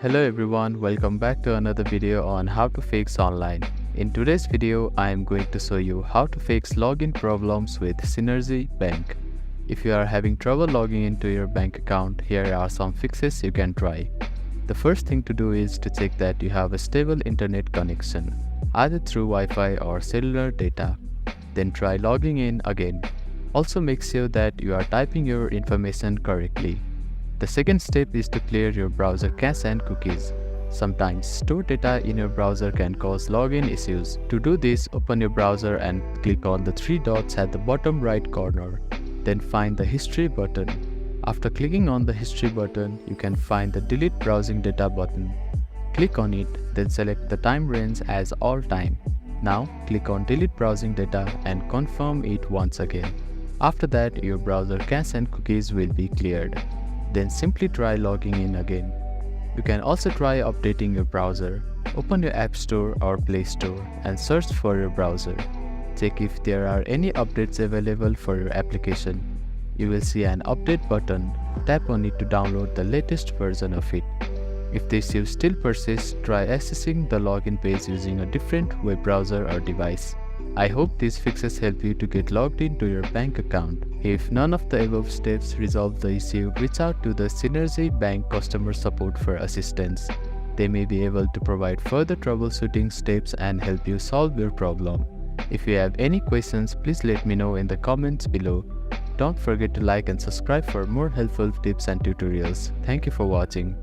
Hello everyone, welcome back to another video on how to fix online. In today's video, I am going to show you how to fix login problems with Cynergy Bank. If you are having trouble logging into your bank account, here are some fixes you can try. The first thing to do is to check that you have a stable internet connection, either through Wi-Fi or cellular data. Then try logging in again. Also make sure that you are typing your information correctly. The second step is to clear your browser cache and cookies. Sometimes stored data in your browser can cause login issues. To do this, open your browser and click on the three dots at the bottom right corner. Then find the History button. After clicking on the History button, you can find the Delete Browsing Data button. Click on it, then select the time range as all time. Now, click on Delete Browsing Data and confirm it once again. After that, your browser cache and cookies will be cleared. Then simply try logging in again. You can also try updating your browser. Open your App Store or Play Store and search for your browser. Check if there are any updates available for your application. You will see an update button. Tap on it to download the latest version of it. If the issue still persists, try accessing the login page using a different web browser or device. I hope these fixes help you to get logged into your bank account. If none of the above steps resolve the issue, reach out to the Cynergy Bank customer support for assistance. They may be able to provide further troubleshooting steps and help you solve your problem. If you have any questions, please let me know in the comments below. Don't forget to like and subscribe for more helpful tips and tutorials. Thank you for watching.